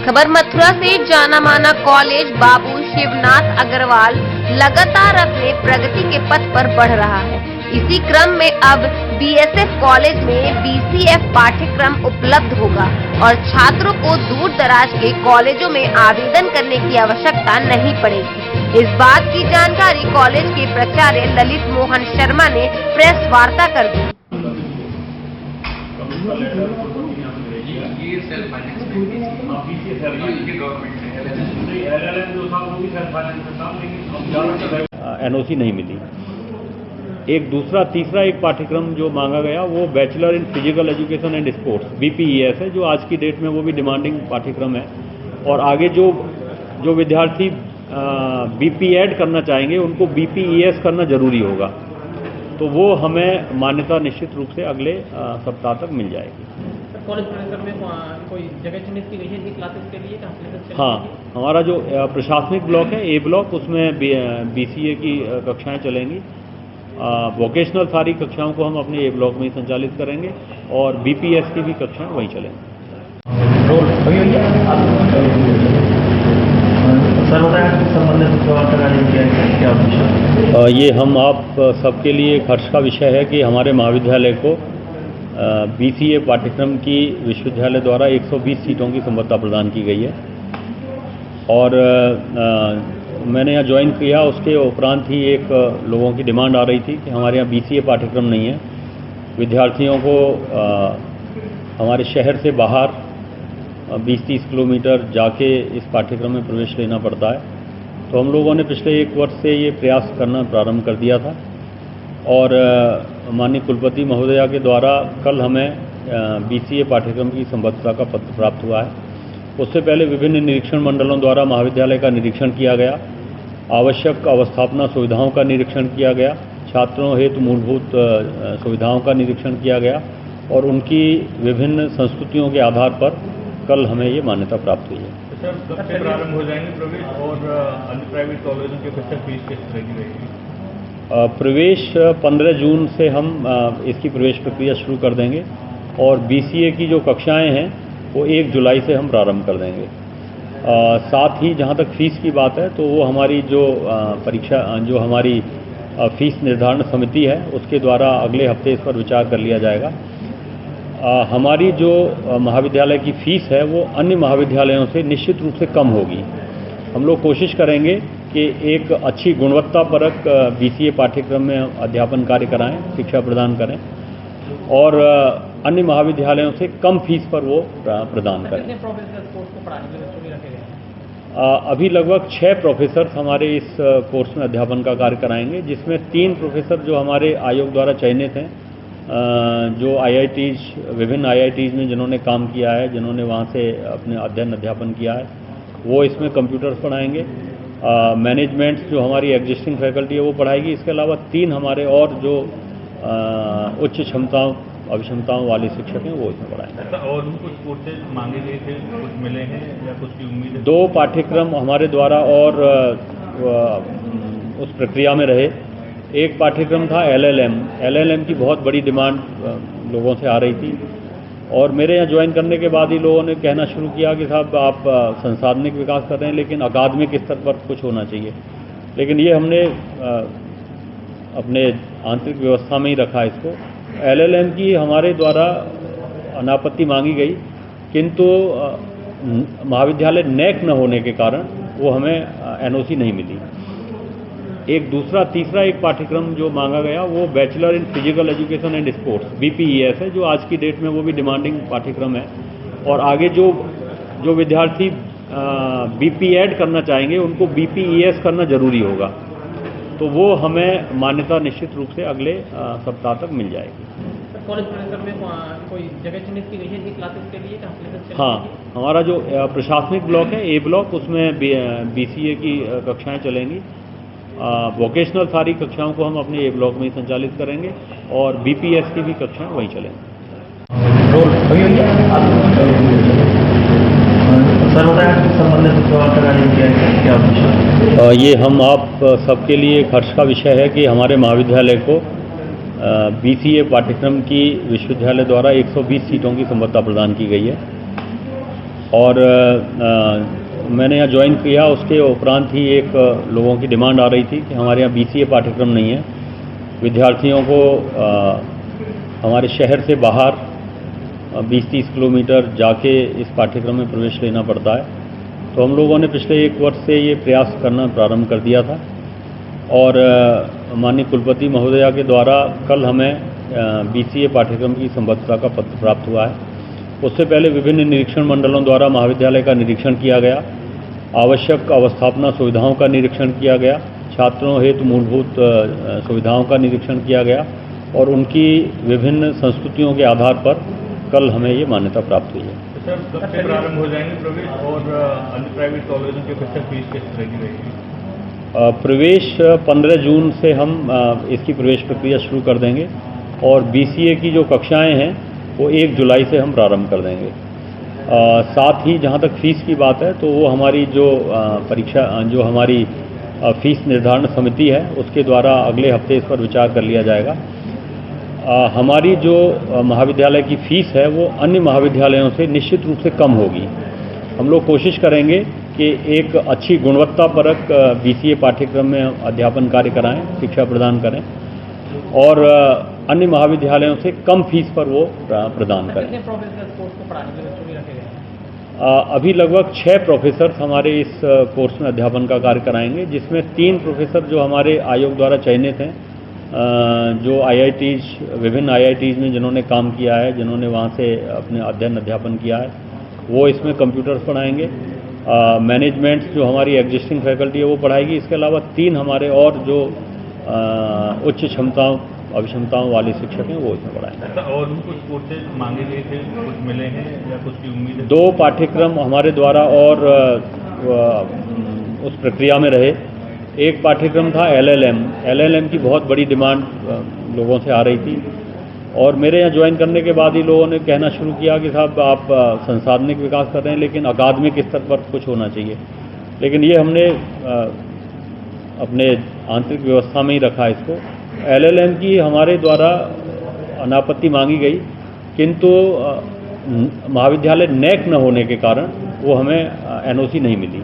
खबर मथुरा से जाना माना कॉलेज बाबू शिवनाथ अग्रवाल लगातार अपने प्रगति के पथ पर बढ़ रहा है। इसी क्रम में अब बीएसएफ कॉलेज में बीसीएफ पाठ्यक्रम उपलब्ध होगा और छात्रों को दूर दराज के कॉलेजों में आवेदन करने की आवश्यकता नहीं पड़ेगी। इस बात की जानकारी कॉलेज के प्राचार्य ललित मोहन शर्मा ने प्रेस वार्ता कर दी। एनओसी नहीं मिली। एक दूसरा तीसरा एक पाठ्यक्रम जो मांगा गया वो bachelor in physical education and sports BPES है, जो आज की डेट में वो भी डिमांडिंग पाठ्यक्रम है। और आगे जो विद्यार्थी बीपीएड करना चाहेंगे उनको बीपीईएस करना जरूरी होगा, तो वो हमें मान्यता निश्चित रूप से अगले सप्ताह तक मिल जाएगी। कॉलेज परिसर में कोई जगह चिन्हित की गई है इनकी क्लासेस के लिए? हाँ, हमारा जो प्रशासनिक ब्लॉक है ए ब्लॉक, उसमें बीसीए की कक्षाएं चलेंगी। वोकेशनल सारी कक्षाओं को हम अपने ए ब्लॉक में ही संचालित करेंगे और बीपीएस की भी कक्षाएं वहीं चलेंगी। ये हम आप सबके लिए एक हर्ष का विषय है कि हमारे महाविद्यालय को बीसीए पाठ्यक्रम की विश्वविद्यालय द्वारा 120 सीटों की संबद्धता प्रदान की गई है। और मैंने यहाँ ज्वाइन किया, उसके उपरांत ही एक लोगों की डिमांड आ रही थी कि हमारे यहाँ बीसीए पाठ्यक्रम नहीं है, विद्यार्थियों को हमारे शहर से बाहर 20-30 किलोमीटर जाके इस पाठ्यक्रम में प्रवेश लेना पड़ता है। तो हम लोगों ने पिछले 1 वर्ष से ये प्रयास करना प्रारंभ कर दिया था और माननीय कुलपति महोदया के द्वारा कल हमें बीसीए पाठ्यक्रम की संबद्धता का पत्र प्राप्त हुआ है। उससे पहले विभिन्न निरीक्षण मंडलों द्वारा महाविद्यालय का निरीक्षण किया गया, आवश्यक अवस्थापना सुविधाओं का निरीक्षण किया गया, छात्रों हेतु मूलभूत सुविधाओं का निरीक्षण किया गया और उनकी विभिन्न संस्तुतियों के आधार पर कल हमें ये मान्यता प्राप्त हुई है। सर, कब से प्रारंभ हो जाएंगे प्रवेश और अन्य प्राइवेट कॉलेजों के बच्चे फीस किस तरह की रहेगी? प्रवेश 15 जून से हम इसकी प्रवेश प्रक्रिया शुरू कर देंगे और बीसीए की जो कक्षाएं हैं वो 1 जुलाई से हम प्रारंभ कर देंगे। साथ ही जहां तक फीस की बात है तो वो हमारी जो जो हमारी फीस निर्धारण समिति है उसके द्वारा अगले हफ्ते इस पर विचार कर लिया जाएगा। हमारी जो महाविद्यालय की फीस है वो अन्य महाविद्यालयों से निश्चित रूप से कम होगी। हम लोग कोशिश करेंगे कि एक अच्छी गुणवत्तापरक बीसीए पाठ्यक्रम में अध्यापन कार्य कराएं, शिक्षा प्रदान करें और अन्य महाविद्यालयों से कम फीस पर वो प्रदान करें। कितने प्रोफेसर कोर्स को पढ़ाने के लिए छुट्टी रखे गए हैं? अभी लगभग 6 प्रोफेसर हमारे इस कोर्स में अध्यापन का कार्य कराएंगे, जिसमें 3 प्रोफेसर जो हमारे आयोग द्वारा चयनित हैं, जो आईआईटीज विभिन्न आईआईटीज में जिन्होंने काम किया है, जिन्होंने वहाँ से अपने अध्ययन अध्यापन किया है, वो इसमें कंप्यूटर्स पढ़ाएंगे। मैनेजमेंट जो हमारी एग्जिस्टिंग फैकल्टी है वो पढ़ाएगी। इसके अलावा 3 हमारे और जो उच्च क्षमताओं अभिक्षमताओं वाले शिक्षक हैं वो इसमें पढ़ाएंगे। और कुछ कोर्सेज मांगे गए थे, कुछ मिले हैं या कुछ की उम्मीद है? 2 पाठ्यक्रम हमारे द्वारा और उस प्रक्रिया में रहे। एक पाठ्यक्रम था एलएलएम की बहुत बड़ी डिमांड लोगों से आ रही थी और मेरे यहाँ ज्वाइन करने के बाद ही लोगों ने कहना शुरू किया कि साहब आप संसाधनिक विकास कर रहे हैं लेकिन अकादमिक स्तर पर कुछ होना चाहिए। लेकिन ये हमने अपने आंतरिक व्यवस्था में ही रखा इसको। एलएलएम की हमारे द्वारा अनापत्ति मांगी गई, किंतु महाविद्यालय नैक न होने के कारण वो हमें एनओसी नहीं मिली। एक दूसरा तीसरा एक पाठ्यक्रम जो मांगा गया वो bachelor in physical education and sports BPES है, जो आज की डेट में वो भी डिमांडिंग पाठ्यक्रम है। और आगे जो विद्यार्थी बीपीएड करना चाहेंगे उनको बीपीईएस करना जरूरी होगा, तो वो हमें मान्यता निश्चित रूप से अगले सप्ताह तक मिल जाएगी। कॉलेज परिसर में कोई जगह चिन्हित की गई है इनकी क्लासेस के लिए? हाँ, हमारा जो प्रशासनिक ब्लॉक है ए ब्लॉक, उसमें बीसीए की कक्षाएं चलेंगी। वोकेशनल सारी कक्षाओं को हम अपने ए ब्लॉक में ही संचालित करेंगे और बीपीएस की भी कक्षाएं वहीं चलेंगी। ये हम आप सबके लिए एक हर्ष का विषय है कि हमारे महाविद्यालय को बीसीए पाठ्यक्रम की विश्वविद्यालय द्वारा 120 सीटों की संबद्धता प्रदान की गई है। और मैंने यहाँ ज्वाइन किया, उसके उपरांत ही एक लोगों की डिमांड आ रही थी कि हमारे यहाँ BCA पाठ्यक्रम नहीं है, विद्यार्थियों को हमारे शहर से बाहर 20-30 किलोमीटर जाके इस पाठ्यक्रम में प्रवेश लेना पड़ता है। तो हम लोगों ने पिछले 1 वर्ष से ये प्रयास करना प्रारंभ कर दिया था और माननीय कुलपति महोदया के द्वारा कल हमें BCA पाठ्यक्रम की संबद्धता का पत्र प्राप्त हुआ है। उससे पहले विभिन्न निरीक्षण मंडलों द्वारा महाविद्यालय का निरीक्षण किया गया, आवश्यक अवस्थापना सुविधाओं का निरीक्षण किया गया, छात्रों हेतु मूलभूत सुविधाओं का निरीक्षण किया गया और उनकी विभिन्न संस्तुतियों के आधार पर कल हमें ये मान्यता प्राप्त हुई है। तो सर कब से प्रारंभ हो जाएंगे प्रवेश और अन्य प्राइवेट कॉलेजों की अपेक्षा फीस किस तरह की रहेगी? प्रवेश 15 जून से हम इसकी प्रवेश प्रक्रिया शुरू कर देंगे और BCA की जो कक्षाएं हैं वो 1 जुलाई से हम प्रारंभ कर देंगे। साथ ही जहाँ तक फीस की बात है तो वो हमारी जो जो हमारी फीस निर्धारण समिति है उसके द्वारा अगले हफ्ते इस पर विचार कर लिया जाएगा। हमारी जो महाविद्यालय की फीस है वो अन्य महाविद्यालयों से निश्चित रूप से कम होगी। हम लोग कोशिश करेंगे कि एक अच्छी गुणवत्तापरक BCA पाठ्यक्रम में अध्यापन कार्य कराएं, शिक्षा प्रदान करें और अन्य महाविद्यालयों से कम फीस पर वो प्रदान करें। कितने प्रोफेसर कोर्स को पढ़ाने के लिए चुने रखे गए हैं? अभी लगभग 6 प्रोफेसर हमारे इस कोर्स में अध्यापन का कार्य कराएंगे, जिसमें 3 प्रोफेसर जो हमारे आयोग द्वारा चयनित हैं, जो IITs विभिन्न IITs में जिन्होंने काम किया है, जिन्होंने वहाँ से अपने अध्यापन किया है, वो इसमें कंप्यूटर्स पढ़ाएंगे। मैनेजमेंट्स जो हमारी एग्जिस्टिंग फैकल्टी है वो पढ़ाएगी। इसके अलावा 3 हमारे और जो उच्च क्षमताओं अभिक्षमताओं वाले शिक्षक हैं वो इसमें पढ़ाएंगे। और भी कुछ कोर्सेज मांगे गए थे, कुछ मिले हैं या कुछ की उम्मीद है? 2 पाठ्यक्रम हमारे द्वारा और उस प्रक्रिया में रहे। एक पाठ्यक्रम था LLM की बहुत बड़ी डिमांड लोगों से आ रही थी और मेरे यहाँ ज्वाइन करने के बाद ही लोगों ने कहना शुरू किया कि साहब आप संसाधनिक विकास कर रहे हैं लेकिन अकादमिक स्तर पर कुछ होना चाहिए। लेकिन ये हमने अपने आंतरिक व्यवस्था में ही रखा इसको। LLM की हमारे द्वारा अनापत्ति मांगी गई, किंतु महाविद्यालय NAC न होने के कारण वो हमें NOC नहीं मिली।